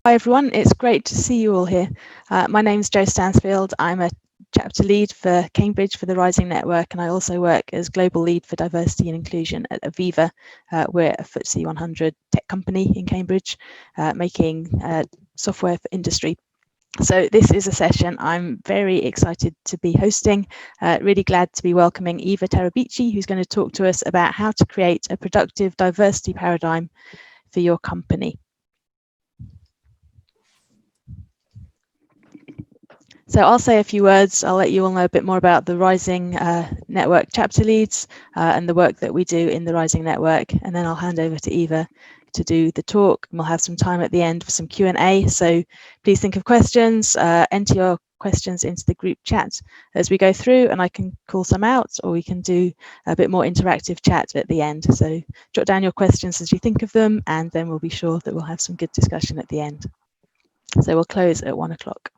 Hi everyone, it's great to see you all here. My name's Jo Stansfield. I'm a chapter lead for Cambridge for the Rising Network, and I also work as global lead for diversity and inclusion at Aviva. We're a FTSE 100 tech company in Cambridge, making software for industry. So this is a session I'm very excited to be hosting. Really glad to be welcoming Eva Terabici, who's going to talk to us about how to create a productive diversity paradigm for your company. So I'll say a few words. I'll let you all know a bit more about the Rising Network chapter leads and the work that we do in the Rising Network. And then I'll hand over to Eva to do the talk. And we'll have some time at the end for some Q&A. So please think of questions, enter your questions into the group chat as we go through, and I can call some out, or we can do a bit more interactive chat at the end. So jot down your questions as you think of them, and then we'll be sure that we'll have some good discussion at the end. So we'll close at 1 o'clock.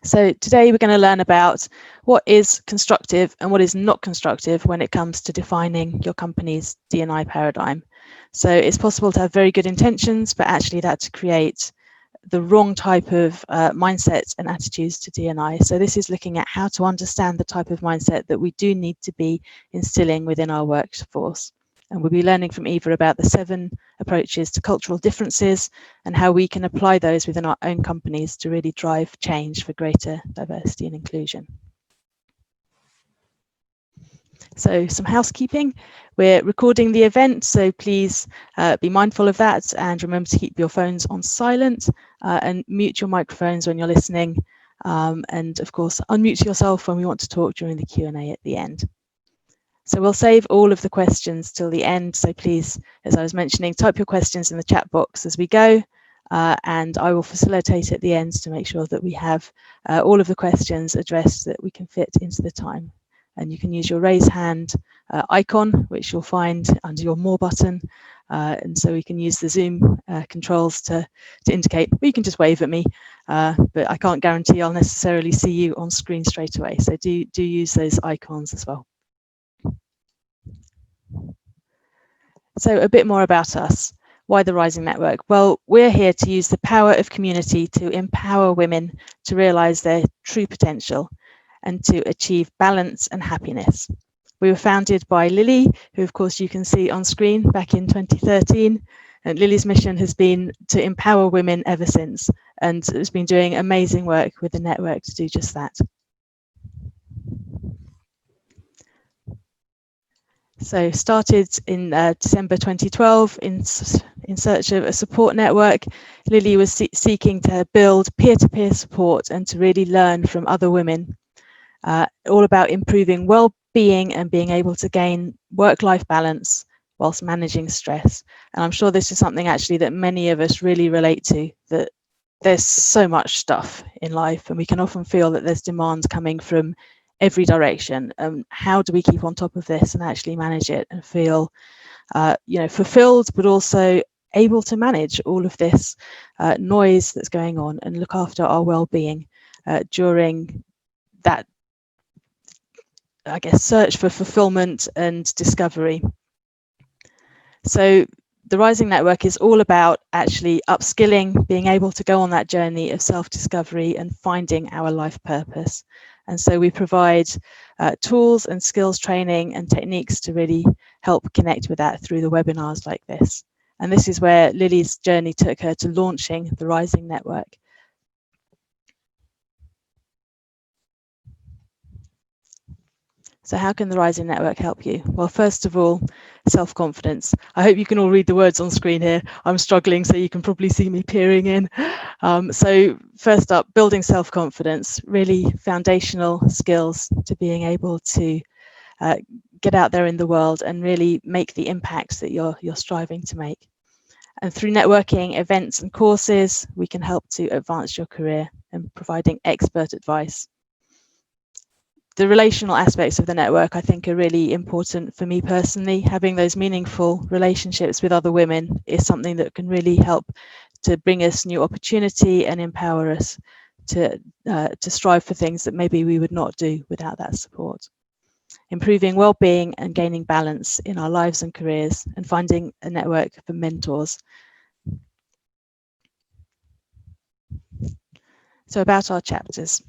So today we're going to learn about what is constructive and what is not constructive when it comes to defining your company's D&I paradigm. So it's possible to have very good intentions, but actually that creates the wrong type of mindset and attitudes to D&I. So this is looking at how to understand the type of mindset that we do need to be instilling within our workforce. And we'll be learning from Eva about the 7 approaches to cultural differences and how we can apply those within our own companies to really drive change for greater diversity and inclusion. So some housekeeping. We're recording the event, so please be mindful of that, and remember to keep your phones on silent and mute your microphones when you're listening. And of course, unmute yourself when we want to talk during the Q&A at the end. So we'll save all of the questions till the end. So please, as I was mentioning, type your questions in the chat box as we go, and I will facilitate at the end to make sure that we have all of the questions addressed that we can fit into the time. And you can use your raise hand icon, which you'll find under your more button. And so we can use the Zoom controls to indicate, or you can just wave at me, but I can't guarantee I'll necessarily see you on screen straight away. So do use those icons as well. So a bit more about us. Why the Rising Network? Well, we're here to use the power of community to empower women to realise their true potential and to achieve balance and happiness. We were founded by Lily, who of course you can see on screen, back in 2013. And Lily's mission has been to empower women ever since, and has been doing amazing work with the network to do just that. So started in December 2012 in search of a support network. Lily was seeking to build peer-to-peer support and to really learn from other women, all about improving well-being and being able to gain work-life balance whilst managing stress. And I'm sure this is something actually that many of us really relate to, that there's so much stuff in life and we can often feel that there's demands coming from every direction. How do we keep on top of this and actually manage it and feel fulfilled, but also able to manage all of this noise that's going on and look after our well-being during that, I guess, search for fulfillment and discovery. So the Rising Network is all about actually upskilling, being able to go on that journey of self-discovery and finding our life purpose. And so we provide tools and skills training and techniques to really help connect with that through the webinars like this. And this is where Lily's journey took her to launching the Rising Network. So how can the Rising Network help you? Well, first of all, self-confidence. I hope you can all read the words on screen here. I'm struggling, so you can probably see me peering in. So first up, building self-confidence, really foundational skills to being able to get out there in the world and really make the impacts that you're striving to make. And through networking, events and courses, we can help to advance your career and providing expert advice. The relational aspects of the network, I think, are really important for me personally. Having those meaningful relationships with other women is something that can really help to bring us new opportunity and empower us to strive for things that maybe we would not do without that support. Improving well-being and gaining balance in our lives and careers, and finding a network for mentors. So about our chapters.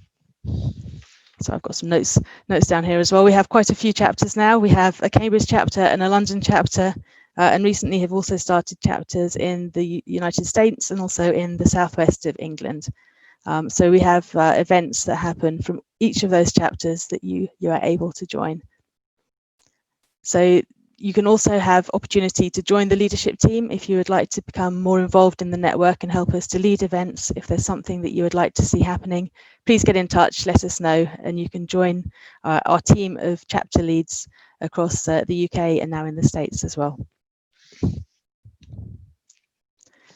So I've got some notes down here as well. We have quite a few chapters now. We have a Cambridge chapter and a London chapter, and recently have also started chapters in the United States and also in the southwest of England. So we have events that happen from each of those chapters that you are able to join. So you can also have opportunity to join the leadership team if you would like to become more involved in the network and help us to lead events. If there's something that you would like to see happening, please get in touch, let us know, and you can join our team of chapter leads across the UK and now in the States as well.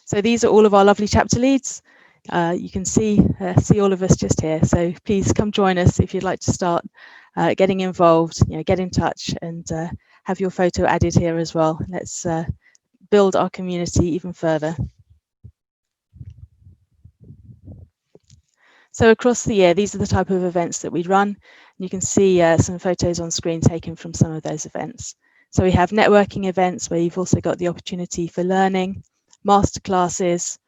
So these are all of our lovely chapter leads. You can see all of us just here. So please come join us if you'd like to start getting involved. Get in touch and have your photo added here as well. Let's build our community even further. So across the year, these are the type of events that we run. You can see some photos on screen taken from some of those events. So we have networking events where you've also got the opportunity for learning, masterclasses,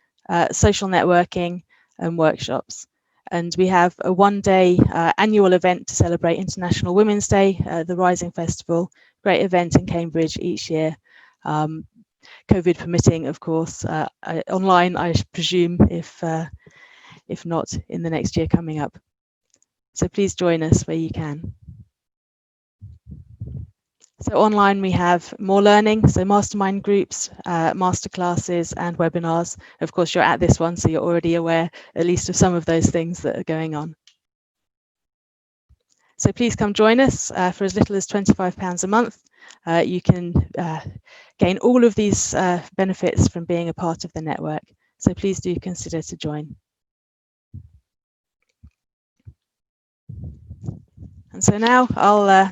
social networking and workshops. And we have a one-day annual event to celebrate International Women's Day, the Rising Festival, great event in Cambridge each year. COVID permitting, of course, online, I presume, if not in the next year coming up. So please join us where you can. So online we have more learning, so mastermind groups, masterclasses and webinars. Of course, you're at this one, so you're already aware at least of some of those things that are going on. So please come join us for as little as £25 a month. You can gain all of these benefits from being a part of the network. So please do consider to join. And so now I'll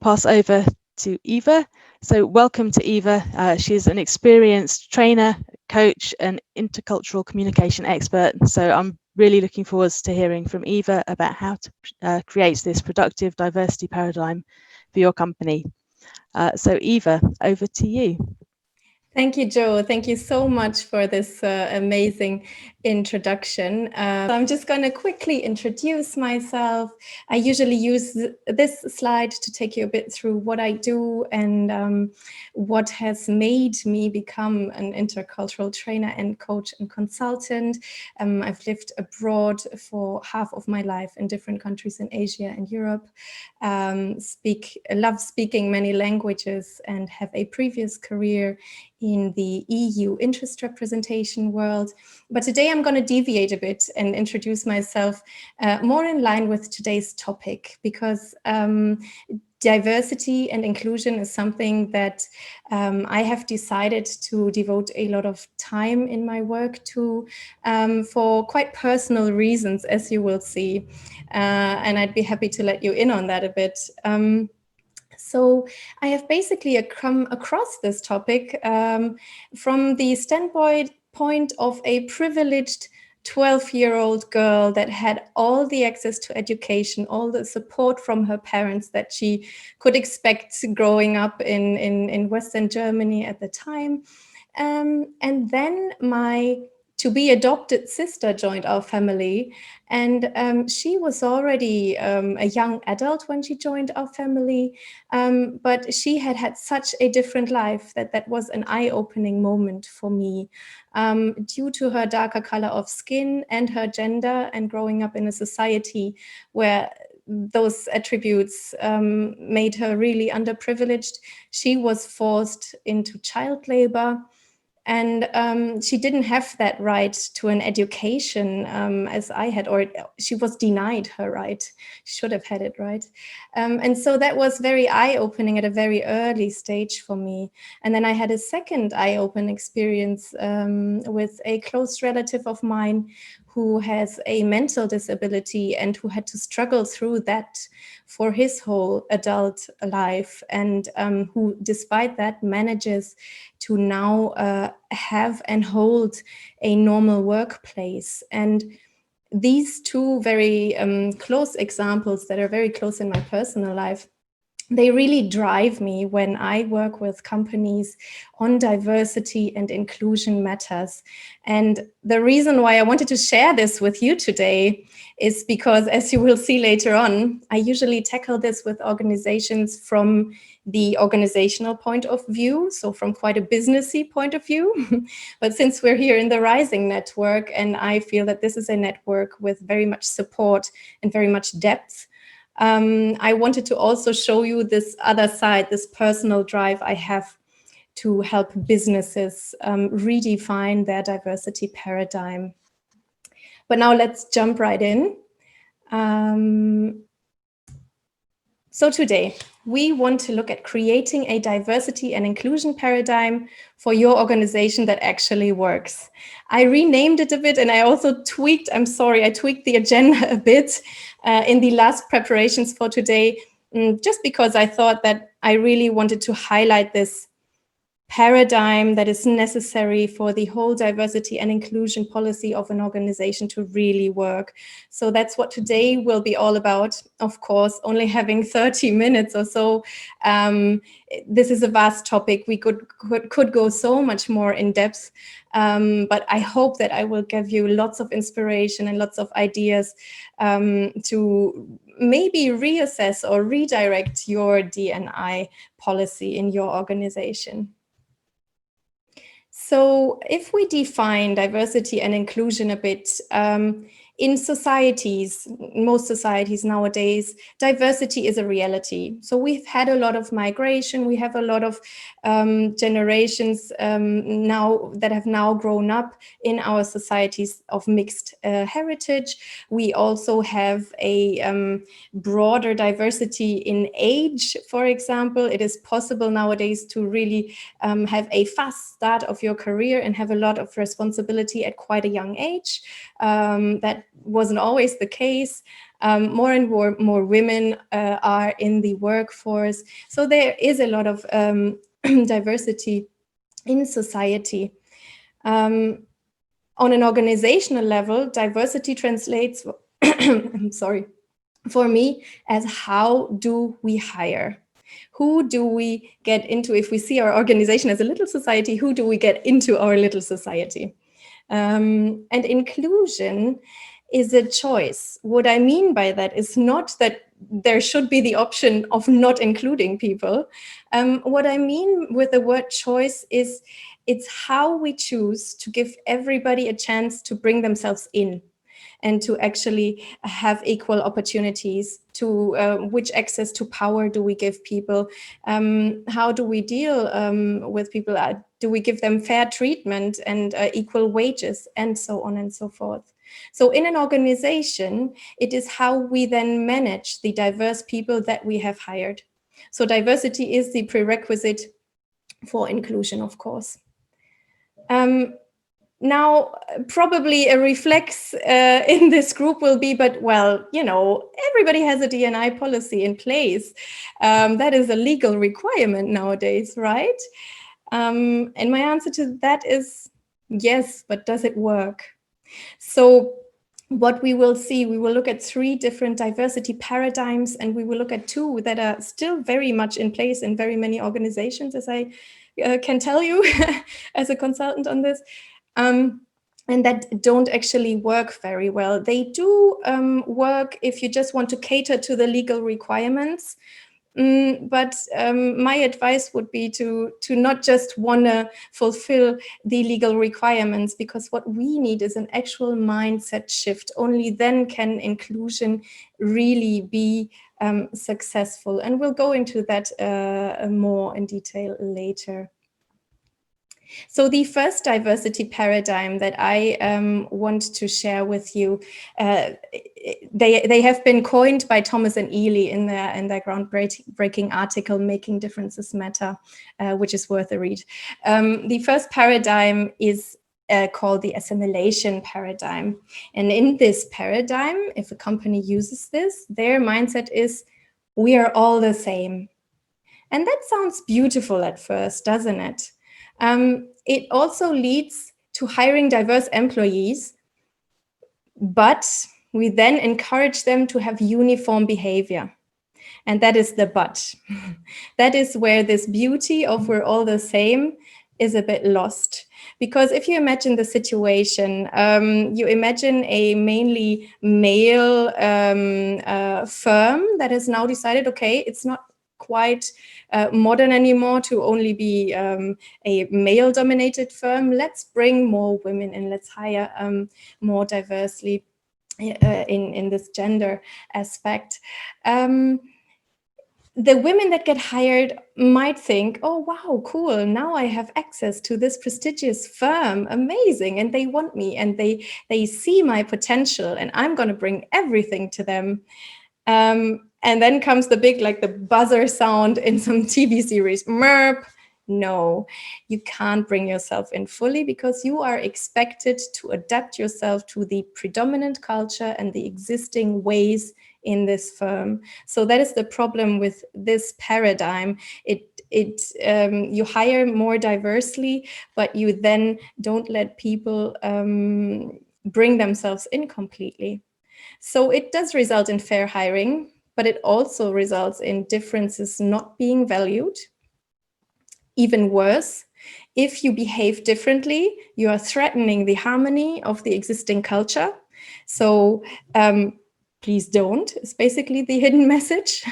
pass over to Eva. So welcome to Eva. She's an experienced trainer, coach, and intercultural communication expert. So I'm really looking forward to hearing from Eva about how to create this productive diversity paradigm for your company. So Eva, over to you. Thank you, Jo. Thank you so much for this amazing introduction. I'm just going to quickly introduce myself. I usually use this slide to take you a bit through what I do and what has made me become an intercultural trainer and coach and consultant. I've lived abroad for half of my life in different countries in Asia and Europe. Love speaking many languages and have a previous career in the EU interest representation world. But today I'm going to deviate a bit and introduce myself more in line with today's topic, because diversity and inclusion is something that I have decided to devote a lot of time in my work to for quite personal reasons, as you will see. And I'd be happy to let you in on that a bit. So I have basically come across this topic from the standpoint of a privileged 12-year-old girl that had all the access to education, all the support from her parents that she could expect growing up in Western Germany at the time. And then my to-be adopted sister joined our family, and she was already a young adult when she joined our family, but she had had such a different life that was an eye-opening moment for me, due to her darker color of skin and her gender, and growing up in a society where those attributes made her really underprivileged. She was forced into child labor. And she didn't have that right to an education as I had, or she was denied her right. She should have had it right. And so that was very eye-opening at a very early stage for me. And then I had a second eye-opening experience with a close relative of mine who has a mental disability and who had to struggle through that for his whole adult life, and who, despite that, manages to now have and hold a normal workplace. And these two very close examples that are very close in my personal life they really drive me when I work with companies on diversity and inclusion matters. And the reason why I wanted to share this with you today is because, as you will see later on, I usually tackle this with organizations from the organizational point of view, so from quite a businessy point of view. But since we're here in the Rising Network, and I feel that this is a network with very much support and very much depth, I wanted to also show you this other side, this personal drive I have to help businesses redefine their diversity paradigm. But now let's jump right in. So today, we want to look at creating a diversity and inclusion paradigm for your organization that actually works. I renamed it a bit, and I also tweaked, I'm sorry, I tweaked the agenda a bit in the last preparations for today, just because I thought that I really wanted to highlight this paradigm that is necessary for the whole diversity and inclusion policy of an organization to really work. So that's what today will be all about. Of course, only having 30 minutes or so. This is a vast topic. We could go so much more in depth, but I hope that I will give you lots of inspiration and lots of ideas to maybe reassess or redirect your D&I policy in your organization. So if we define diversity and inclusion a bit, in societies, most societies nowadays, diversity is a reality. So we've had a lot of migration. We have a lot of generations now that have now grown up in our societies of mixed heritage. We also have a broader diversity in age, for example. It is possible nowadays to really have a fast start of your career and have a lot of responsibility at quite a young age. That wasn't always the case. More and more women are in the workforce. So there is a lot of diversity in society. On an organizational level, diversity translates, I'm sorry, for me as how do we hire? Who do we get into? If we see our organization as a little society, who do we get into our little society? And inclusion is a choice. What I mean by that is not that there should be the option of not including people. What I mean with the word choice is it's how we choose to give everybody a chance to bring themselves in and to actually have equal opportunities, to which access to power do we give people, how do we deal with people, do we give them fair treatment and equal wages, and so on and so forth. So in an organization, it is how we then manage the diverse people that we have hired. So diversity is the prerequisite for inclusion, of course. Now, probably a reflex in this group will be, but well, you know, everybody has a D&I policy in place. That is a legal requirement nowadays, right? And my answer to that is yes, but does it work? So what we will see, we will look at 3 different diversity paradigms, and we will look at 2 that are still very much in place in very many organizations, as I can tell you as a consultant on this. And that don't actually work very well. They do work if you just want to cater to the legal requirements. But my advice would be to not just want to fulfill the legal requirements, because what we need is an actual mindset shift. Only then can inclusion really be successful. And we'll go into that more in detail later. So the first diversity paradigm that I want to share with you, they have been coined by Thomas and Ely in their groundbreaking article, Making Differences Matter, which is worth a read. The first paradigm is called the assimilation paradigm. And in this paradigm, if a company uses this, their mindset is, we are all the same. And that sounds beautiful at first, doesn't it? It also leads to hiring diverse employees, but we then encourage them to have uniform behavior. And that is the but. That is where this beauty of we're all the same is a bit lost. Because if you imagine the situation, you imagine a mainly male firm that has now decided, okay, it's not quite modern anymore to only be a male-dominated firm. Let's bring more women in. Let's hire more diversely in this gender aspect. The women that get hired might think, oh, wow, cool. Now I have access to this prestigious firm. Amazing. And they want me and they see my potential and I'm going to bring everything to them. And then comes the big, like the buzzer sound in some TV series, MERP. No, you can't bring yourself in fully because you are expected to adapt yourself to the predominant culture and the existing ways in this firm. So that is the problem with this paradigm. You hire more diversely, but you then don't let people bring themselves in completely. So it does result in fair hiring, but it also results in differences not being valued. Even worse, if you behave differently, you are threatening the harmony of the existing culture. So please don't, is basically the hidden message.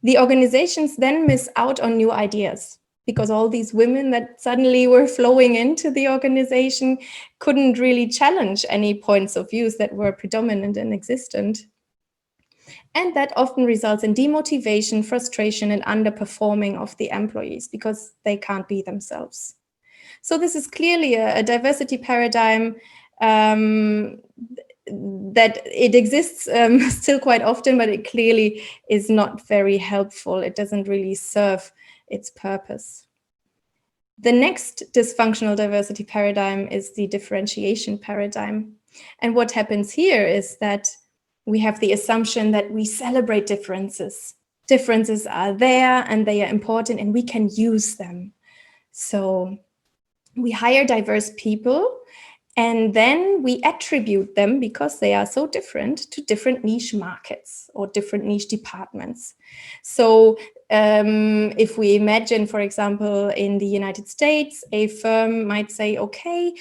The organizations then miss out on new ideas because all these women that suddenly were flowing into the organization couldn't really challenge any points of views that were predominant and existent. And that often results in demotivation, frustration, and underperforming of the employees because they can't be themselves. So this is clearly a diversity paradigm that it exists still quite often, but it clearly is not very helpful. It doesn't really serve its purpose. The next dysfunctional diversity paradigm is the differentiation paradigm. And what happens here is that we have the assumption that we celebrate differences. Differences are there and they are important and we can use them. So we hire diverse people and then we attribute them, because they are so different, to different niche markets or different niche departments. So if we imagine, for example, in the United States, a firm might say, okay,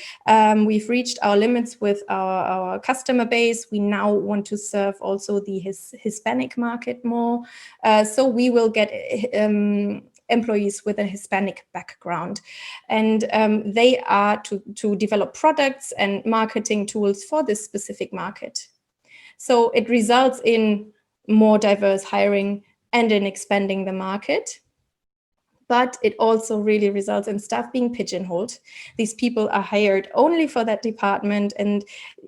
we've reached our limits with our customer base. We now want to serve also the Hispanic market more. So we will get employees with a Hispanic background. And they are to develop products and marketing tools for this specific market. So it results in more diverse hiring and in expanding the market. But it also really results in staff being pigeonholed. These people are hired only for that department. And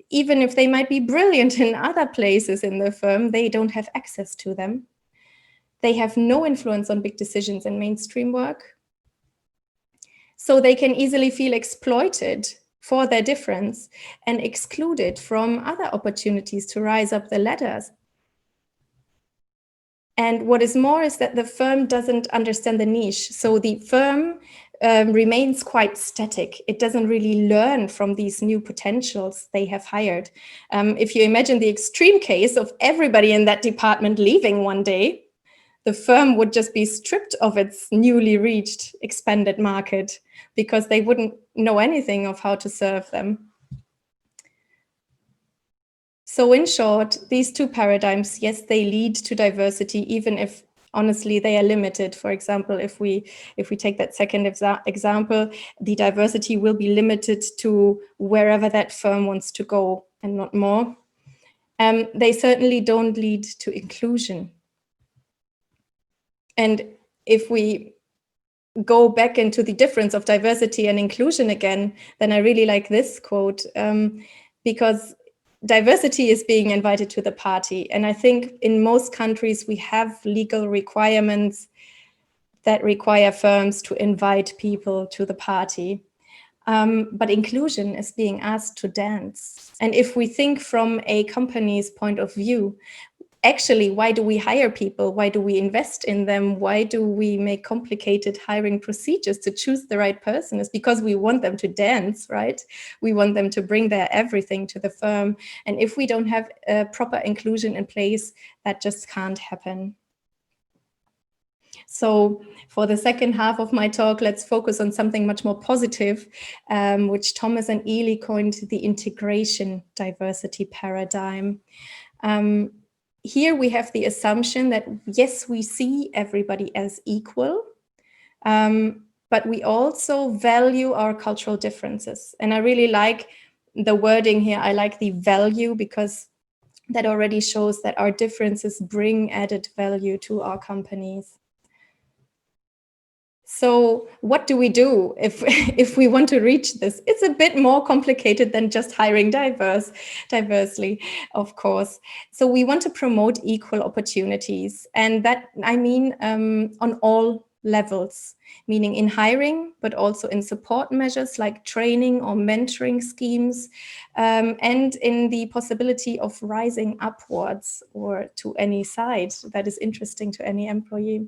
even if they might be brilliant in other places in the firm, they don't have access to them. They have no influence on big decisions in mainstream work. So they can easily feel exploited for their difference and excluded from other opportunities to rise up the ladders. And what is more is that the firm doesn't understand the niche. So the firm remains quite static. It doesn't really learn from these new potentials they have hired. If you imagine the extreme case of everybody in that department leaving one day, the firm would just be stripped of its newly reached expanded market because they wouldn't know anything of how to serve them. So in short, these two paradigms, yes, they lead to diversity, even if honestly they are limited. For example, if we take that second example, the diversity will be limited to wherever that firm wants to go and not more. They certainly don't lead to inclusion. And if we go back into the difference of diversity and inclusion again, then I really like this quote, because diversity is being invited to the party. And I think in most countries, we have legal requirements that require firms to invite people to the party. But inclusion is being asked to dance. And if we think from a company's point of view, actually, why do we hire people? Why do we invest in them? Why do we make complicated hiring procedures to choose the right person? It's because we want them to dance, right? We want them to bring their everything to the firm. And if we don't have a proper inclusion in place, that just can't happen. So for the second half of my talk, let's focus on something much more positive, which Thomas and Ely coined the integration diversity paradigm. Here we have the assumption that, yes, we see everybody as equal, but we also value our cultural differences. And I really like the wording here. I like the value, because that already shows that our differences bring added value to our companies. So what do we do if we want to reach this? It's a bit more complicated than just hiring diversely, of course. So we want to promote equal opportunities, and that, I mean, on all levels, meaning in hiring, but also in support measures like training or mentoring schemes, and in the possibility of rising upwards or to any side that is interesting to any employee.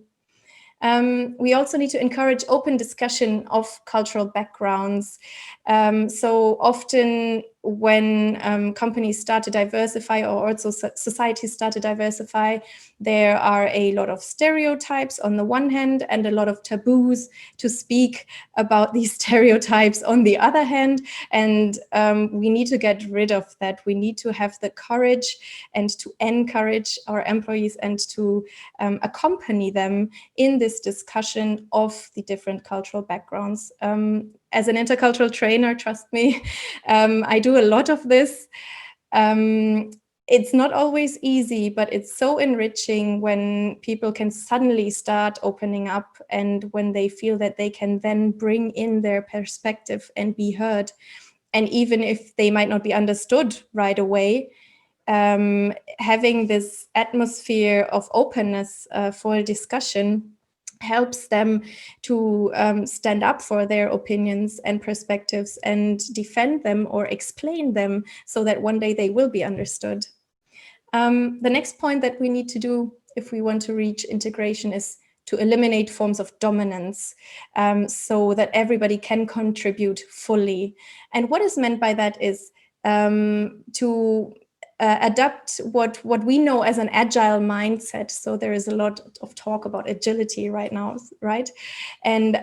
We also need to encourage open discussion of cultural backgrounds. So often when companies start to diversify, or also societies start to diversify, there are a lot of stereotypes on the one hand and a lot of taboos to speak about these stereotypes on the other hand. And we need to get rid of that. We need to have the courage and to encourage our employees and to accompany them in this discussion of the different cultural backgrounds. As an intercultural trainer, trust me, I do a lot of this. It's not always easy, but it's so enriching when people can suddenly start opening up, and when they feel that they can then bring in their perspective and be heard. And even if they might not be understood right away, having this atmosphere of openness for discussion helps them to stand up for their opinions and perspectives and defend them or explain them, so that one day they will be understood. The next point that we need to do if we want to reach integration is to eliminate forms of dominance, so that everybody can contribute fully. And what is meant by that is to adapt what we know as an agile mindset. So there is a lot of talk about agility right now, right? And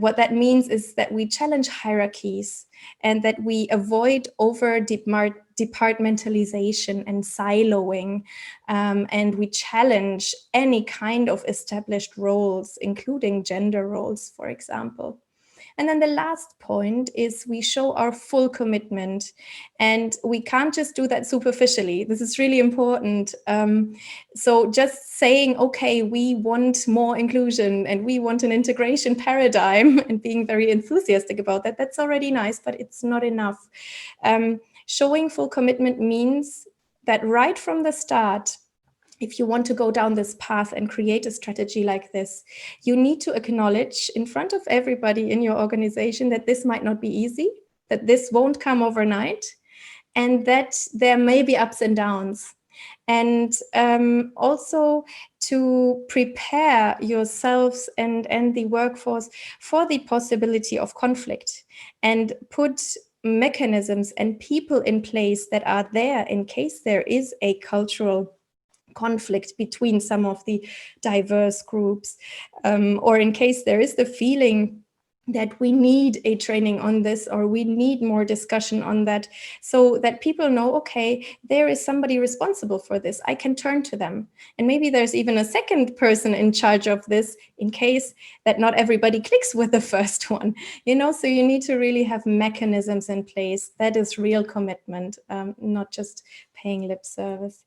what that means is that we challenge hierarchies, and that we avoid over departmentalization and siloing, and we challenge any kind of established roles, including gender roles, for example. And then the last point is we show our full commitment, and we can't just do that superficially. This is really important. So just saying, okay, we want more inclusion and we want an integration paradigm, and being very enthusiastic about that, that's already nice, but it's not enough. Showing full commitment means that right from the start, if you want to go down this path and create a strategy like this, you need to acknowledge in front of everybody in your organization that this might not be easy, that this won't come overnight, and that there may be ups and downs. And also to prepare yourselves and the workforce for the possibility of conflict, and put mechanisms and people in place that are there in case there is a cultural conflict between some of the diverse groups, or in case there is the feeling that we need a training on this, or we need more discussion on that, so that people know, okay, there is somebody responsible for this, I can turn to them. And maybe there's even a second person in charge of this in case that not everybody clicks with the first one, so you need to really have mechanisms in place. That is real commitment, not just paying lip service.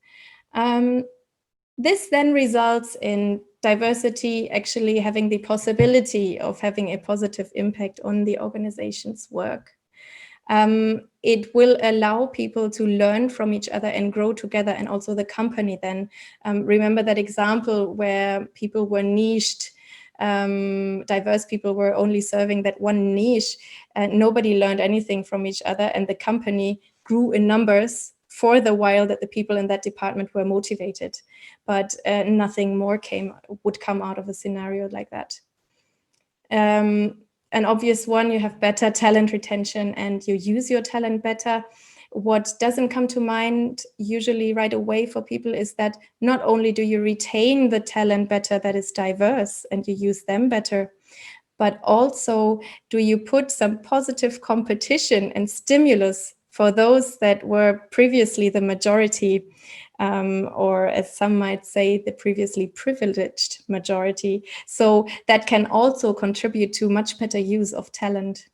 This then results in diversity actually having the possibility of having a positive impact on the organization's work. It will allow people to learn from each other and grow together, and also the company then. Remember that example where people were niched, diverse people were only serving that one niche, and nobody learned anything from each other, and the company grew in numbers for the while that the people in that department were motivated, but nothing more would come out of a scenario like that. An obvious one, you have better talent retention and you use your talent better. what doesn't come to mind usually right away for people is that not only do you retain the talent better that is diverse and you use them better, but also do you put some positive competition and stimulus for those that were previously the majority, or as some might say, the previously privileged majority. So that can also contribute to much better use of talent.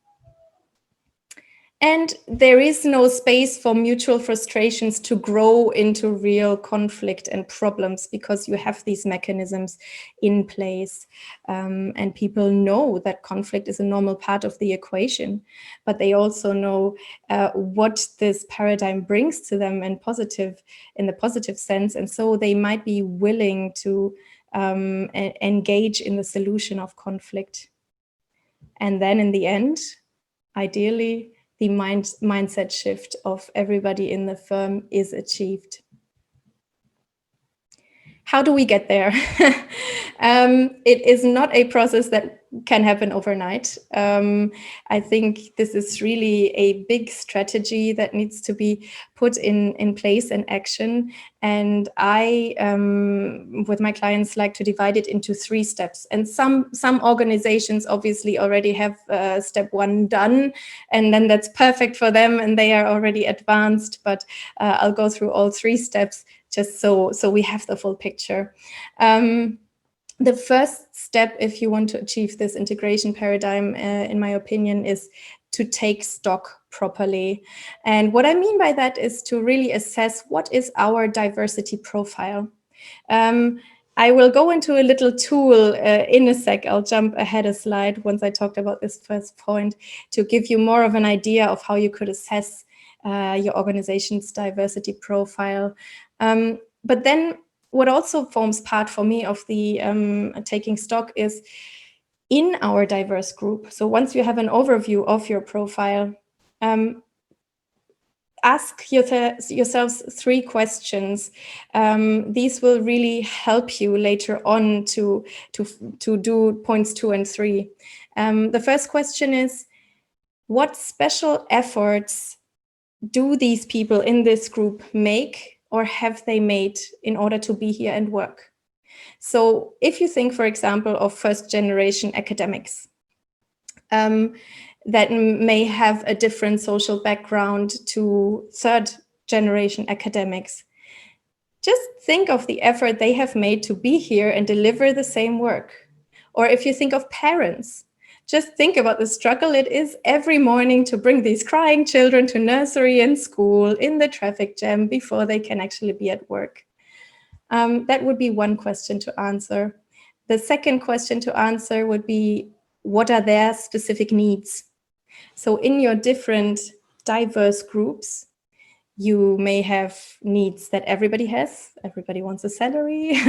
And there is no space for mutual frustrations to grow into real conflict and problems, because you have these mechanisms in place. And people know that conflict is a normal part of the equation, but they also know what this paradigm brings to them in the positive sense. And so they might be willing to engage in the solution of conflict. And then in the end, ideally, the mindset shift of everybody in the firm is achieved. How do we get there? It is not a process that can happen overnight. I think this is really a big strategy that needs to be put in place and action. And I, with my clients, like to divide it into 3 steps. And some organizations obviously already have step 1 done, and then that's perfect for them and they are already advanced. But I'll go through all 3 steps just so we have the full picture. The first step, if you want to achieve this integration paradigm, in my opinion, is to take stock properly. And what I mean by that is to really assess what is our diversity profile. I will go into a little tool in a sec. I'll jump ahead a slide once I talked about this first point to give you more of an idea of how you could assess your organization's diversity profile. But then what also forms part for me of the taking stock is in our diverse group. So once you have an overview of your profile, ask yourselves 3 questions. These will really help you later on to do points 2 and 3. The first question is, what special efforts do these people in this group make or have they made in order to be here and work? So if you think, for example, of first-generation academics that may have a different social background to third-generation academics, just think of the effort they have made to be here and deliver the same work. Or if you think of parents, just think about the struggle it is every morning to bring these crying children to nursery and school in the traffic jam before they can actually be at work. That would be one question to answer. The second question to answer would be, what are their specific needs? So in your different diverse groups, you may have needs that everybody has. Everybody wants a salary,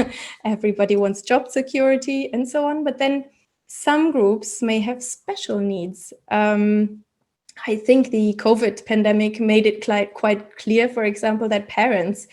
everybody wants job security, and so on. But then some groups may have special needs. I think the COVID pandemic made it quite clear, for example, that parents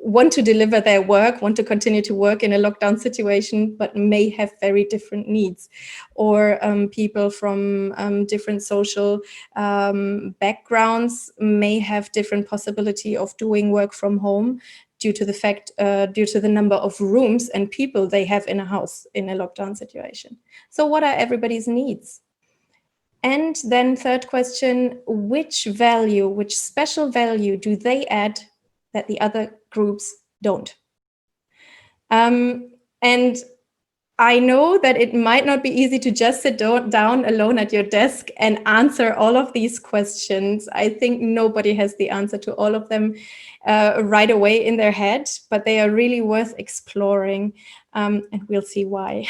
want to deliver their work, want to continue to work in a lockdown situation, but may have very different needs. Or people from different social backgrounds may have different possibility of doing work from home due to the number of rooms and people they have in a house in a lockdown situation. So what are everybody's needs? And then third question, which special value do they add that the other groups don't? And I know that it might not be easy to just sit down alone at your desk and answer all of these questions. I think nobody has the answer to all of them right away in their head, but they are really worth exploring, and we'll see why.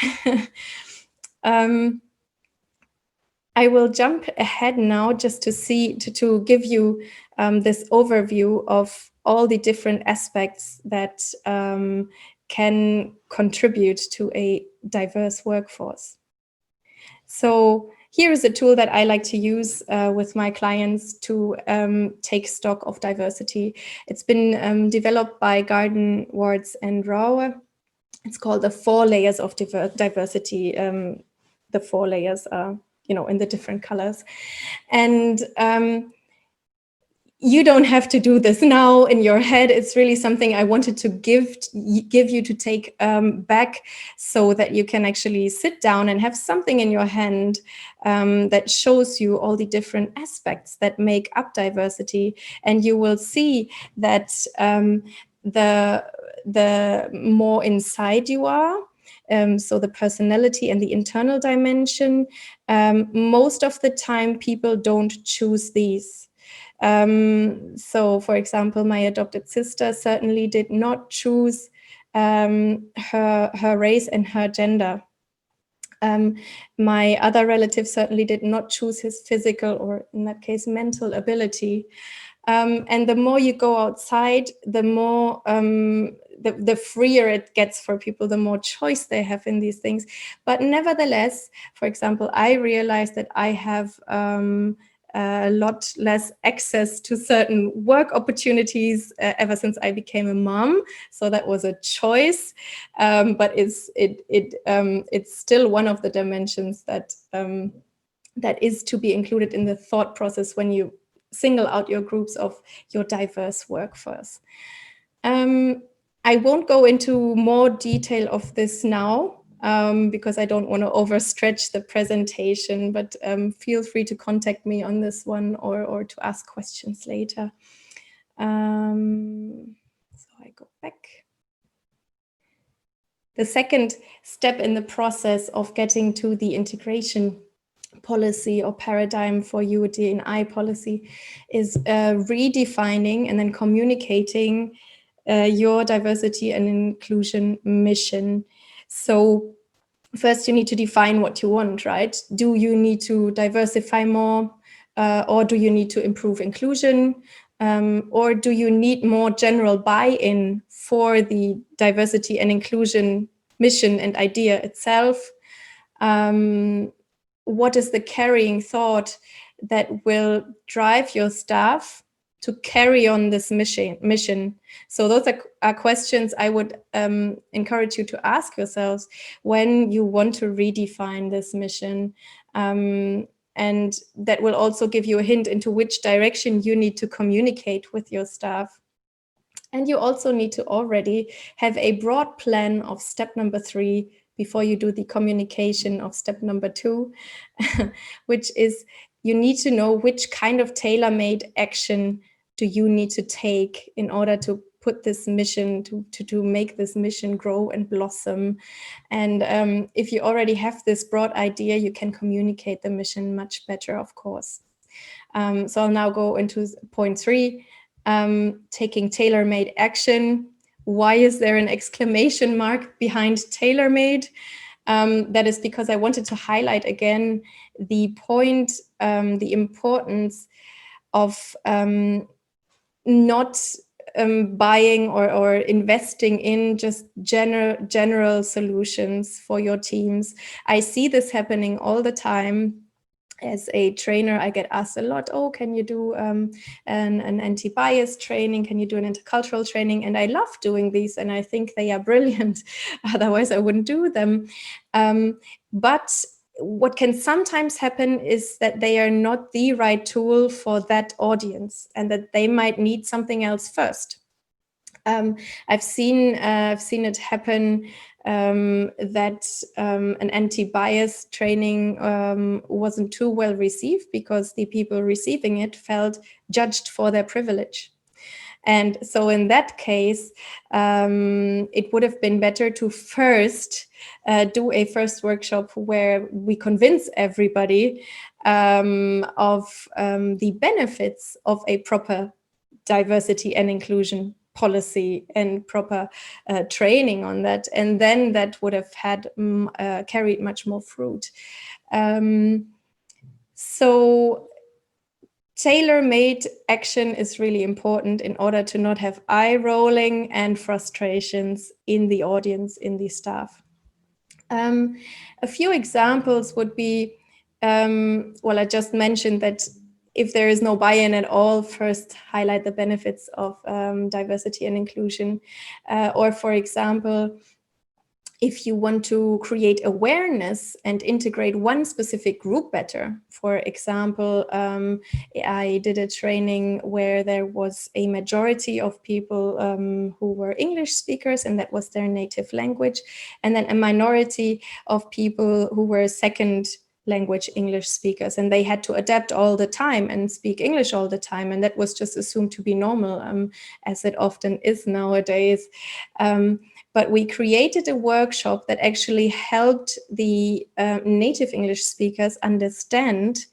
I will jump ahead now just to give you this overview of all the different aspects that can contribute to a diverse workforce. So here is a tool that I like to use with my clients to take stock of diversity. It's been developed by Garden, Wards, and Rauer. It's called the 4 layers of diversity. The 4 layers are in the different colors. And you don't have to do this now in your head. It's really something I wanted to give you to take back, so that you can actually sit down and have something in your hand that shows you all the different aspects that make up diversity. And you will see that the more inside you are, so the personality and the internal dimension, most of the time people don't choose these. So, for example, my adopted sister certainly did not choose her race and her gender. My other relative certainly did not choose his physical, or in that case, mental ability. And the more you go outside, the more the freer it gets for people, the more choice they have in these things. But nevertheless, for example, I realized that I have a lot less access to certain work opportunities ever since I became a mom. So that was a choice, but it's still one of the dimensions that that is to be included in the thought process when you single out your groups of your diverse workforce. I won't go into more detail of this now, because I don't want to overstretch the presentation, but feel free to contact me on this one, or to ask questions later. So I go back. The second step in the process of getting to the integration policy or paradigm for you, D&I policy, is redefining and then communicating your diversity and inclusion mission. So first you need to define what you want, right? Do you need to diversify more, or do you need to improve inclusion? Or do you need more general buy-in for the diversity and inclusion mission and idea itself? What is the carrying thought that will drive your staff to carry on this mission? So those are questions I would encourage you to ask yourselves when you want to redefine this mission. And that will also give you a hint into which direction you need to communicate with your staff. And you also need to already have a broad plan of step number 3 before you do the communication of step number 2, which is you need to know which kind of tailor-made action do you need to take in order to put this mission, to make this mission grow and blossom. And if you already have this broad idea, you can communicate the mission much better, of course. So I'll now go into point 3, taking tailor-made action. Why is there an exclamation mark behind tailor-made? That is because I wanted to highlight again the point, the importance of not buying or investing in just general solutions for your teams. I see this happening all the time. As a trainer, I get asked a lot, oh, can you do an anti-bias training? Can you do an intercultural training? And I love doing these, and I think they are brilliant. Otherwise, I wouldn't do them. But what can sometimes happen is that they are not the right tool for that audience, and that they might need something else first. I've seen it happen that an anti-bias training wasn't too well received because the people receiving it felt judged for their privilege. And so in that case, it would have been better to first do a first workshop where we convince everybody of the benefits of a proper diversity and inclusion policy and proper training on that, and then that would have had carried much more fruit. So tailor-made action is really important in order to not have eye rolling and frustrations in the audience, in the staff. A few examples would be, well, I just mentioned that if there is no buy-in at all, first highlight the benefits of diversity and inclusion. Or for example, if you want to create awareness and integrate one specific group better. For example, I did a training where there was a majority of people who were English speakers, and that was their native language, and then a minority of people who were second language English speakers, and they had to adapt all the time and speak English all the time, and that was just assumed to be normal, as it often is nowadays. But we created a workshop that actually helped the native English speakers understand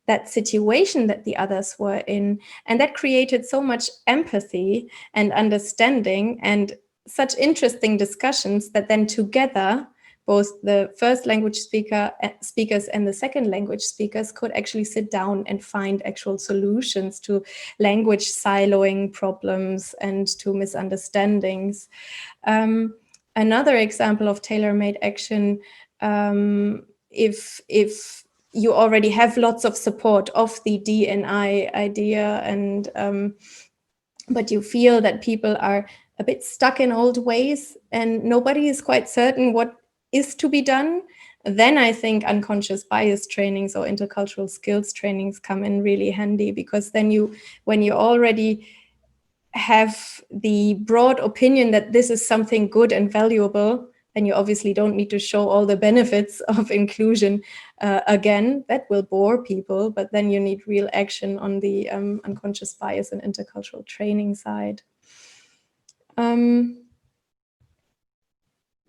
that situation that the others were in, and that created so much empathy and understanding and such interesting discussions that then together both the first language speakers and the second language speakers could actually sit down and find actual solutions to language siloing problems and to misunderstandings. Another example of tailor-made action, if you already have lots of support of the D&I idea, and but you feel that people are a bit stuck in old ways and nobody is quite certain what is to be done, then I think unconscious bias trainings or intercultural skills trainings come in really handy, because then when you already have the broad opinion that this is something good and valuable, then you obviously don't need to show all the benefits of inclusion again. That will bore people, but then you need real action on the unconscious bias and intercultural training side.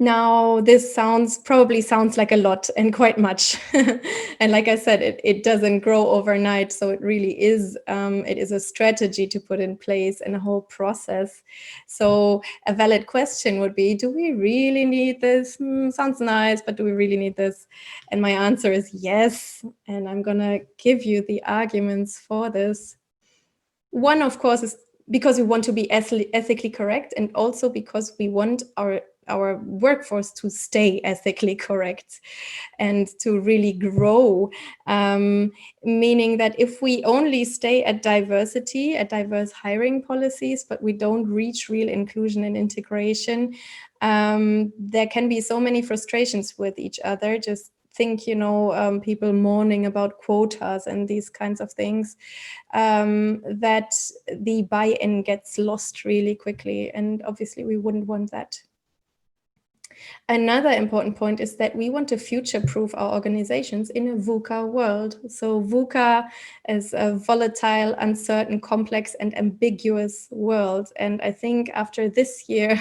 Now, this probably sounds like a lot and quite much. And like I said, it doesn't grow overnight. So it really is, it is a strategy to put in place and a whole process. So a valid question would be, do we really need this? Sounds nice, but do we really need this? And my answer is yes. And I'm gonna give you the arguments for this. One, of course, is because we want to be ethically correct, and also because we want our workforce to stay ethically correct and to really grow, meaning that if we only stay at diversity, at diverse hiring policies, but we don't reach real inclusion and integration, there can be so many frustrations with each other. Just think, people mourning about quotas and these kinds of things, that the buy-in gets lost really quickly. And obviously we wouldn't want that. Another important point is that we want to future-proof our organizations in a VUCA world. So VUCA is a volatile, uncertain, complex, and ambiguous world. And I think after this year,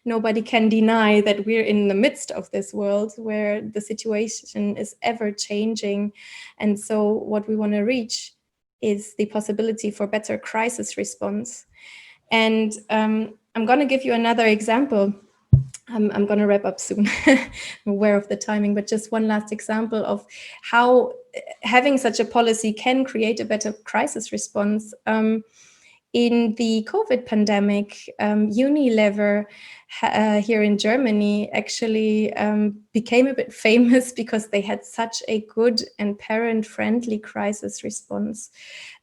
nobody can deny that we're in the midst of this world where the situation is ever changing. And so what we want to reach is the possibility for better crisis response. And I'm going to give you another example. I'm going to wrap up soon. I'm aware of the timing, but just one last example of how having such a policy can create a better crisis response. In the COVID pandemic, Unilever here in Germany actually became a bit famous because they had such a good and parent-friendly crisis response.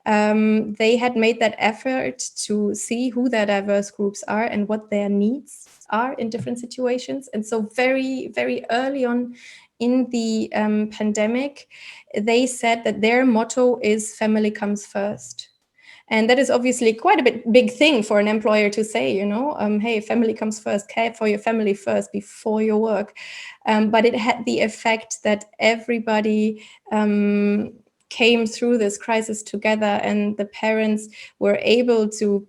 They had made that effort to see who their diverse groups are and what their needs are in different situations. And so very, very early on in the pandemic, they said that their motto is family comes first. And that is obviously quite a big thing for an employer to say, hey, family comes first, care for your family first before your work. But it had the effect that everybody came through this crisis together, and the parents were able to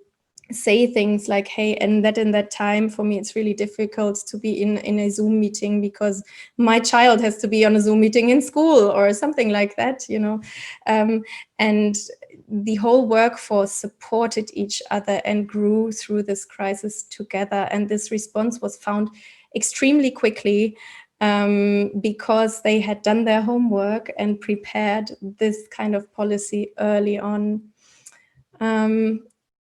say things like, hey, and that in that time, for me, it's really difficult to be in a Zoom meeting because my child has to be on a Zoom meeting in school or something like that, and the whole workforce supported each other and grew through this crisis together. And this response was found extremely quickly because they had done their homework and prepared this kind of policy early on.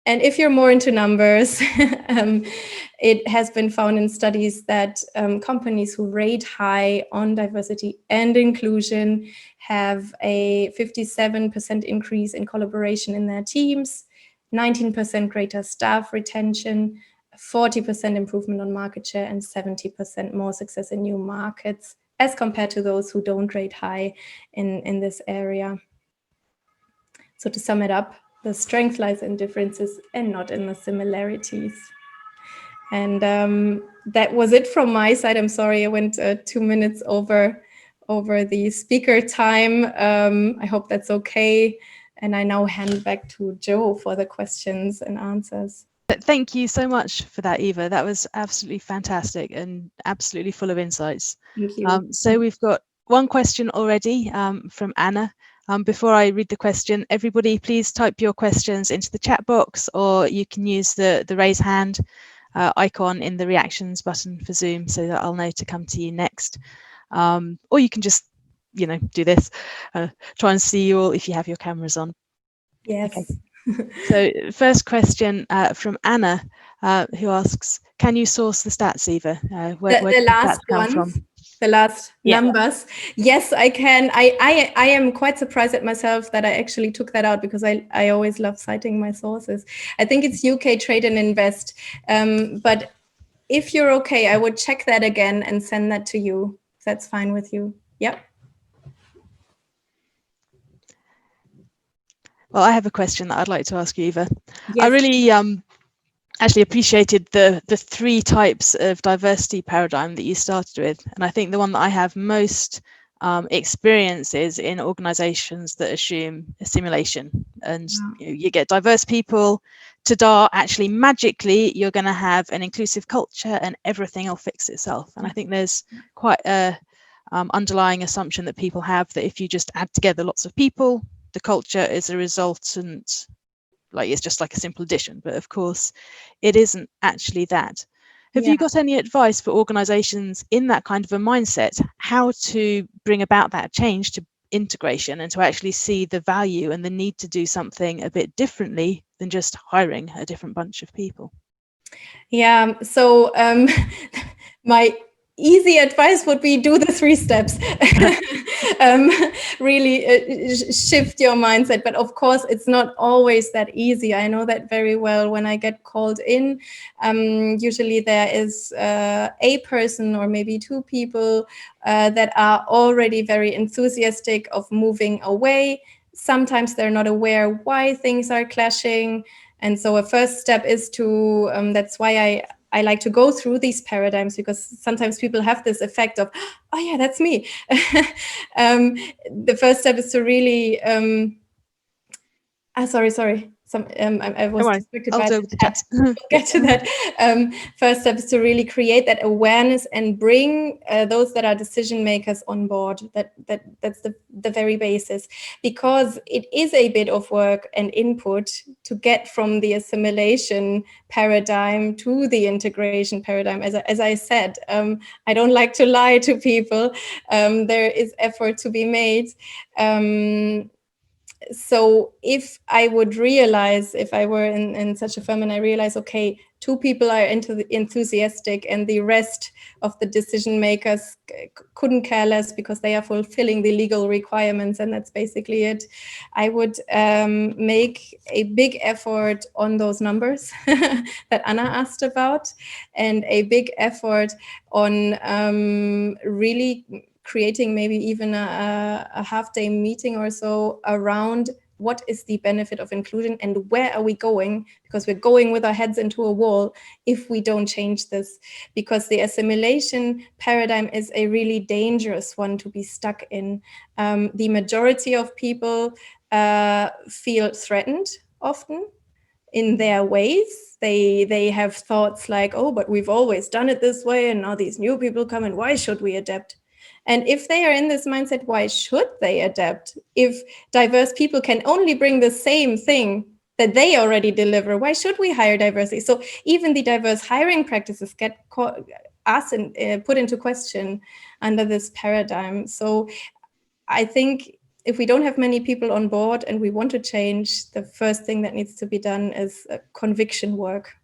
And if you're more into numbers, it has been found in studies that companies who rate high on diversity and inclusion have a 57% increase in collaboration in their teams, 19% greater staff retention, 40% improvement on market share and 70% more success in new markets as compared to those who don't rate high in this area. So to sum it up, the strength lies in differences and not in the similarities. And that was it from my side. I'm sorry I went 2 minutes over the speaker time. I hope that's okay. And I now hand back to Jo for the questions and answers. Thank you so much for that, Eva. That was absolutely fantastic and absolutely full of insights. Thank you. So we've got one question already from Anna. Before I read the question, everybody please type your questions into the chat box, or you can use the raise hand icon in the reactions button for Zoom so that I'll know to come to you next. Or you can just, do this, try and see you all if you have your cameras on. Yes. Okay. So first question from Anna, who asks, can you source the stats, Eva? Where the last come from? The last numbers. Yes, I can. I am quite surprised at myself that I actually took that out, because I always love citing my sources. I think it's UK Trade and Invest. But if you're okay, I would check that again and send that to you. If that's fine with you. Yep. Well, I have a question that I'd like to ask you, Eva. Yes. I really actually appreciated the 3 types of diversity paradigm that you started with. And I think the one that I have most experience is in organizations that assume assimilation. And you get diverse people, ta-da, actually magically you're going to have an inclusive culture and everything will fix itself. And I think there's quite a underlying assumption that people have that if you just add together lots of people, the culture is a resultant, like it's just like a simple addition. But of course it isn't actually that. Have you got any advice for organizations in that kind of a mindset, how to bring about that change to integration and to actually see the value and the need to do something a bit differently than just hiring a different bunch of people? Yeah, so my easy advice would be do the 3 steps. Really shift your mindset. But of course, it's not always that easy. I know that very well. When I get called in, usually there is a person or maybe 2 people that are already very enthusiastic of moving away. Sometimes they're not aware why things are clashing. And so a first step is to, that's why I like to go through these paradigms, because sometimes people have this effect of, oh yeah, that's me. The first step is to really, sorry. I was distracted by the chat. We'll get to that. First step is to really create that awareness and bring those that are decision makers on board. That's the very basis, because it is a bit of work and input to get from the assimilation paradigm to the integration paradigm. As I said, I don't like to lie to people. There is effort to be made. So if I would realize, if I were in such a firm and I realize, okay, 2 people are enthusiastic and the rest of the decision makers couldn't care less because they are fulfilling the legal requirements, and that's basically it, I would make a big effort on those numbers that Anna asked about, and a big effort on really creating maybe even a half-day meeting or so around what is the benefit of inclusion and where are we going, because we're going with our heads into a wall if we don't change this, because the assimilation paradigm is a really dangerous one to be stuck in. The majority of people feel threatened often in their ways. They have thoughts like, oh, but we've always done it this way and now these new people come and why should we adapt? And if they are in this mindset, why should they adapt? If diverse people can only bring the same thing that they already deliver, why should we hire diversity? So even the diverse hiring practices get asked and put into question under this paradigm. So I think if we don't have many people on board and we want to change, the first thing that needs to be done is conviction work.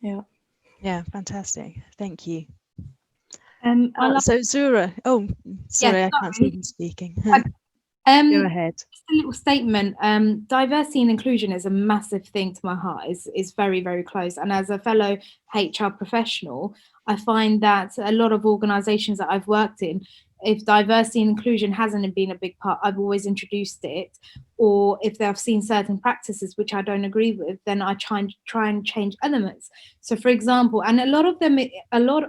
Yeah. Yeah, fantastic. Thank you. So Zura, oh, sorry, I can't see you speaking. Go ahead. Just a little statement. Diversity and inclusion is a massive thing to my heart. Is very, very close. And as a fellow HR professional, I find that a lot of organisations that I've worked in, if diversity and inclusion hasn't been a big part, I've always introduced it. Or if they've seen certain practices which I don't agree with, then I try and change elements. So, for example, and a lot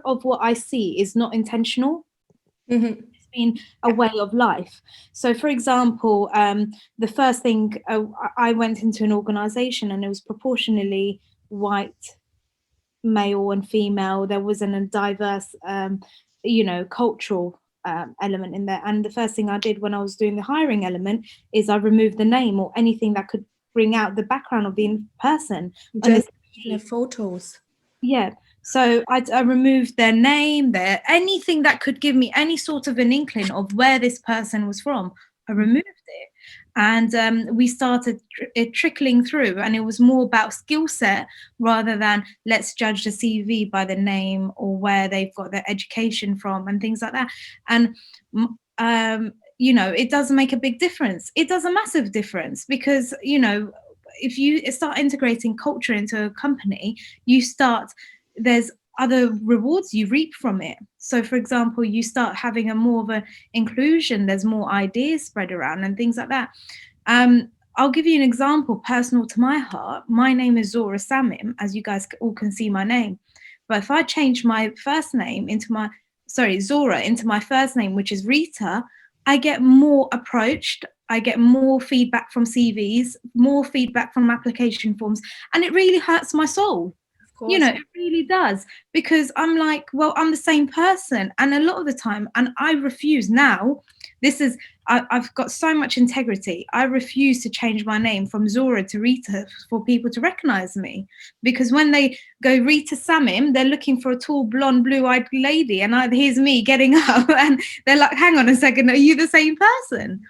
of what I see is not intentional. Mm-hmm. Been a way of life. So, for example, the first thing I went into an organization and it was proportionally white, male and female. There wasn't a diverse, cultural element in there. And the first thing I did when I was doing the hiring element is I removed the name or anything that could bring out the background of the person. Just the photos. Yeah. So I removed their name, anything that could give me any sort of an inkling of where this person was from. I removed it, and we started it trickling through, and it was more about skill set rather than let's judge the CV by the name or where they've got their education from and things like that. And it does make a big difference. It does a massive difference because if you start integrating culture into a company, there's other rewards you reap from it. So, for example, you start having a more of an inclusion, there's more ideas spread around and things like that. I'll give you an example personal to my heart. My name is Zora Samim, as you guys all can see my name. But if I change my first name Zora into my first name, which is Rita, I get more approached. I get more feedback from CVs, more feedback from application forms, and it really hurts my soul. It really does, because I'm like, well, I'm the same person. And a lot of the time, and I refuse now, I've got so much integrity. I refuse to change my name from Zora to Rita for people to recognize me. Because when they go Rita Samim, they're looking for a tall, blonde, blue-eyed lady. And here's me getting up and they're like, hang on a second, are you the same person?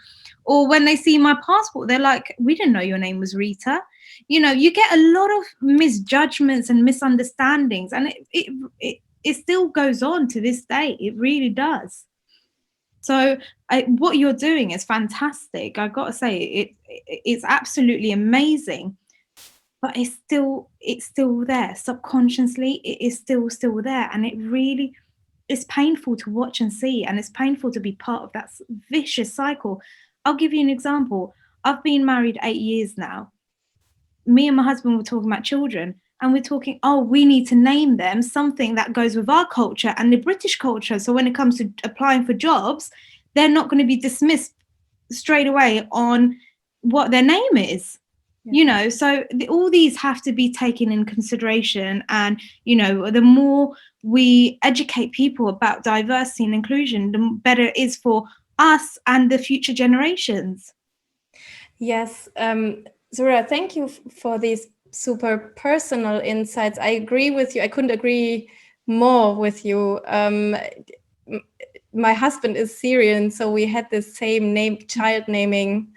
Or when they see my passport, they're like, we didn't know your name was Rita. You get a lot of misjudgments and misunderstandings, and it still goes on to this day. It really does. So what you're doing is fantastic. I've got to say, it's absolutely amazing. But it's still there subconsciously. It is still there, and it really is painful to watch and see, and it's painful to be part of that vicious cycle. I'll give you an example. I've been married 8 years now. Me and my husband were talking about children, and we're talking, we need to name them something that goes with our culture and the British culture. So when it comes to applying for jobs, they're not going to be dismissed straight away on what their name is. Yeah. So all these have to be taken in consideration. And, the more we educate people about diversity and inclusion, the better it is for us and the future generations. Yes. Zora, thank you for these super personal insights. I agree with you. I couldn't agree more with you. My husband is Syrian, so we had the same child naming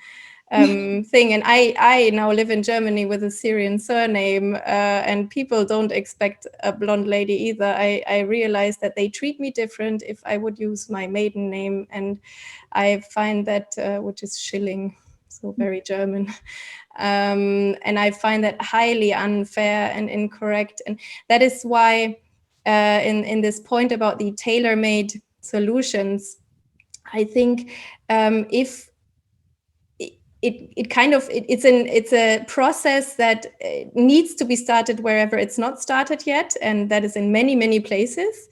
thing. And I now live in Germany with a Syrian surname, and people don't expect a blonde lady either. I realized that they treat me different if I would use my maiden name. And I find that, which is Schilling, so very German. And I find that highly unfair and incorrect. And that is why in this point about the tailor-made solutions, I think if it's a process that needs to be started wherever it's not started yet, and that is in many, many places.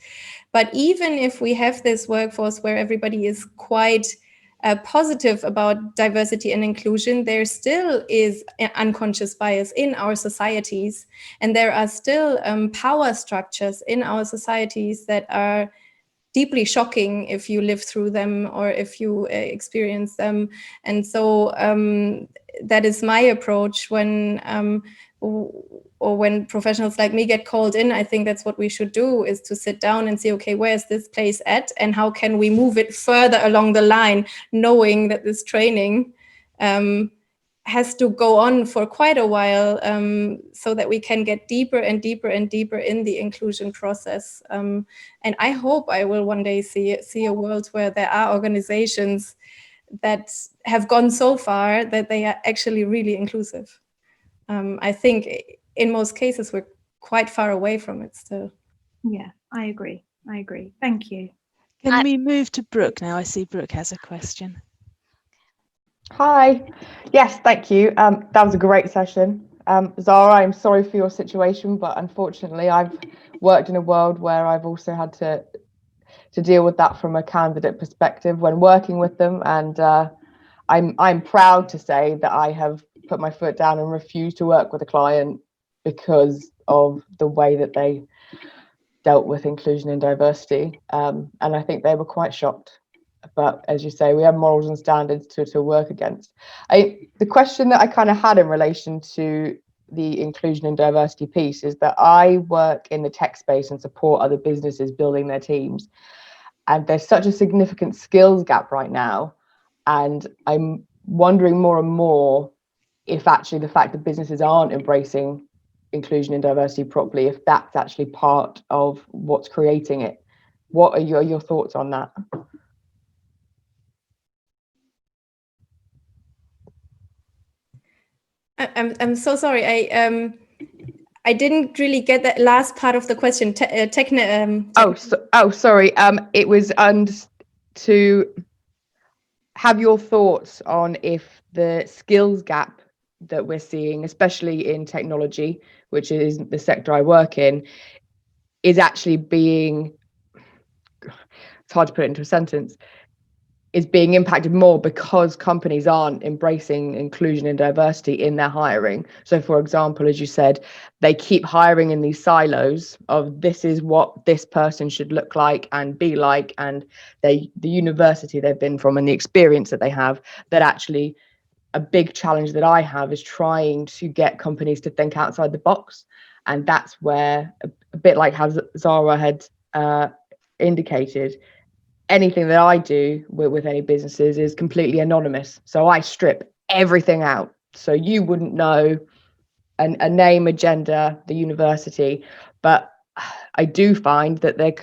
But even if we have this workforce where everybody is quite positive about diversity and inclusion, there still is unconscious bias in our societies. And there are still power structures in our societies that are deeply shocking if you live through them or if you experience them. And so that is my approach when professionals like me get called in. I think that's what we should do, is to sit down and see, okay, where's this place at and how can we move it further along the line, knowing that this training has to go on for quite a while, so that we can get deeper and deeper and deeper in the inclusion process. And I hope I will one day see a world where there are organizations that have gone so far that they are actually really inclusive. I think in most cases we're quite far away from it still. Yeah, I agree. Thank you. Can we move to Brooke now? I see Brooke has a question. Hi. Yes, thank you. That was a great session. Zara, I'm sorry for your situation, but unfortunately I've worked in a world where I've also had to deal with that from a candidate perspective when working with them, and I'm proud to say that I have put my foot down and refused to work with a client because of the way that they dealt with inclusion and diversity, and I think they were quite shocked. But as you say, we have morals and standards to work against. The question that I kind of had in relation to the inclusion and diversity piece is that I work in the tech space and support other businesses building their teams. And there's such a significant skills gap right now. And I'm wondering more and more if actually the fact that businesses aren't embracing inclusion and diversity properly, if that's actually part of what's creating it. What are your thoughts on that? I'm so sorry. I didn't really get that last part of the question. Sorry. It was to have your thoughts on if the skills gap that we're seeing, especially in technology, which is the sector I work in, is actually being, it's hard to put it into a sentence, is being impacted more because companies aren't embracing inclusion and diversity in their hiring. So for example, as you said, they keep hiring in these silos of this is what this person should look like and be like, and the university they've been from and the experience that they have, that actually a big challenge that I have is trying to get companies to think outside the box. And that's where, a bit like how Zara had indicated, anything that I do with any businesses is completely anonymous. So I strip everything out. So you wouldn't know a name, a gender, the university. But I do find that there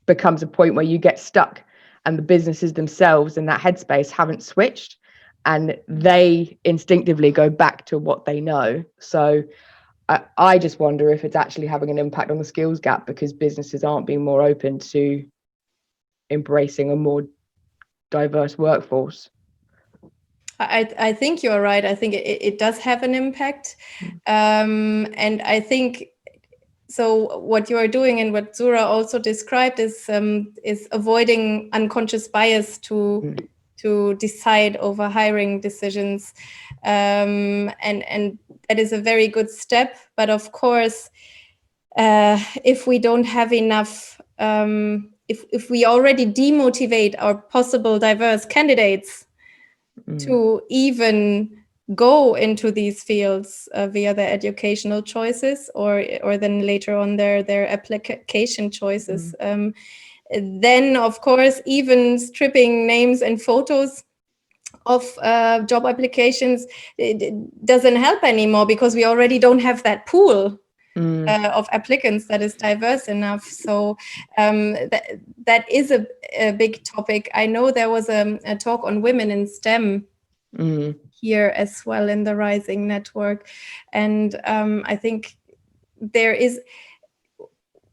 becomes a point where you get stuck and the businesses themselves in that headspace haven't switched and they instinctively go back to what they know. So I just wonder if it's actually having an impact on the skills gap because businesses aren't being more open to embracing a more diverse workforce. I think you're right. I think it does have an impact. And I think, so what you are doing and what Zura also described is avoiding unconscious bias to decide over hiring decisions. And that is a very good step. But of course, if we don't have enough, if we already demotivate our possible diverse candidates to even go into these fields via their educational choices or then later on their application choices, then of course even stripping names and photos of job applications, it doesn't help anymore because we already don't have that pool of applicants that is diverse enough. So that is a big topic. I know there was a talk on women in STEM here as well in the Rising Network. And I think there is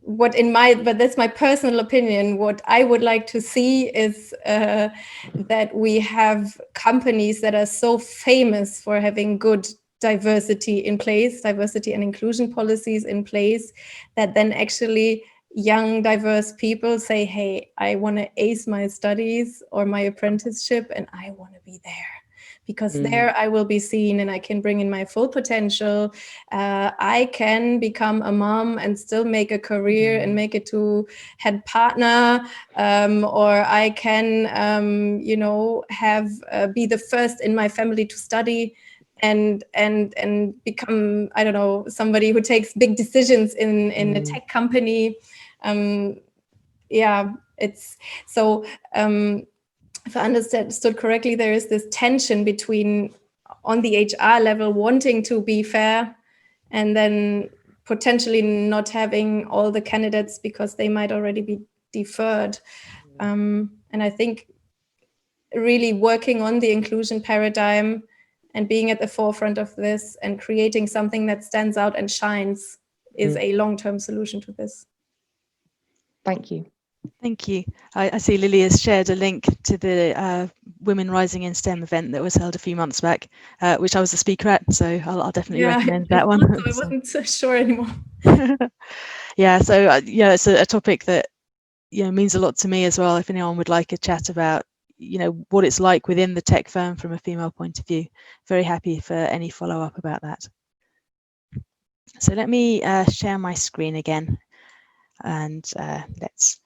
but that's my personal opinion. What I would like to see is that we have companies that are so famous for having good diversity in place, diversity and inclusion policies in place, that then actually young diverse people say, hey, I want to ace my studies or my apprenticeship and I want to be there. Because there I will be seen and I can bring in my full potential. I can become a mom and still make a career and make it to head partner, or I can, be the first in my family to study and become, I don't know, somebody who takes big decisions in a tech company. It's so. If I understood correctly, there is this tension between, on the HR level, wanting to be fair and then potentially not having all the candidates because they might already be deferred. And I think really working on the inclusion paradigm and being at the forefront of this and creating something that stands out and shines is a long-term solution to this. Thank you. Thank you. I see Lily has shared a link to the Women Rising in STEM event that was held a few months back, which I was a speaker at, so I'll definitely recommend that one. I wasn't so sure anymore. Yeah, so yeah, it's a topic that means a lot to me as well. If anyone would like a chat about what it's like within the tech firm from a female point of view, very happy for any follow-up about that. So let me share my screen again, and let's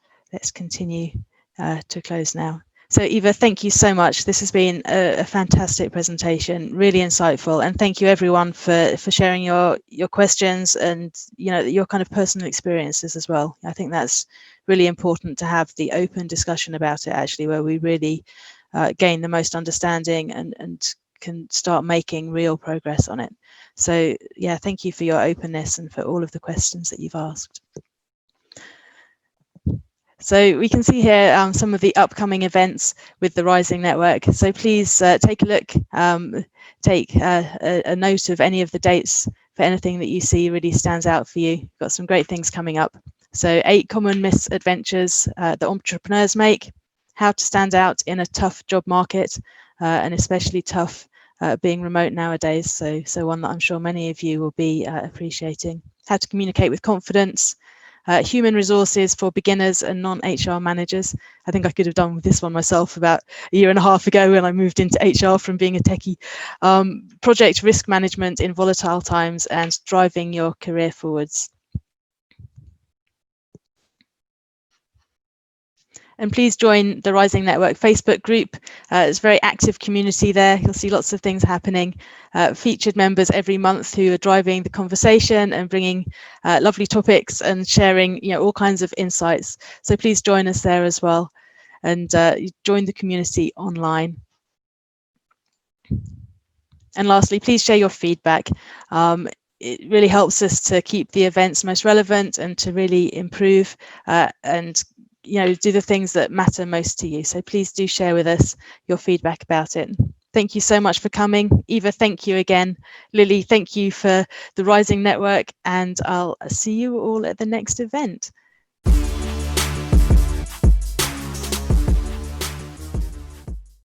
continue to close now. So Eva, thank you so much. This has been a fantastic presentation, really insightful, and thank you everyone for sharing your questions and your kind of personal experiences as well. I think that's really important to have the open discussion about it, actually, where we really gain the most understanding and can start making real progress on it. So yeah, thank you for your openness and for all of the questions that you've asked. So we can see here some of the upcoming events with the Rising Network. So please take a look, take a note of any of the dates for anything that you see really stands out for you. Got some great things coming up. So 8 common misadventures that entrepreneurs make, how to stand out in a tough job market, and especially tough being remote nowadays. So one that I'm sure many of you will be appreciating. How to communicate with confidence. Human resources for beginners and non-HR managers. I think I could have done with this one myself about a year and a half ago when I moved into HR from being a techie. Project risk management in volatile times and driving your career forwards. And please join the Rising Network Facebook group. It's a very active community there. You'll see lots of things happening. Featured members every month who are driving the conversation and bringing lovely topics and sharing all kinds of insights. So please join us there as well, and join the community online. And lastly, please share your feedback. It really helps us to keep the events most relevant and to really improve and do the things that matter most to you. So please do share with us your feedback about it. Thank you so much for coming. Eva, thank you again. Lily, thank you for the Rising Network, and I'll see you all at the next event.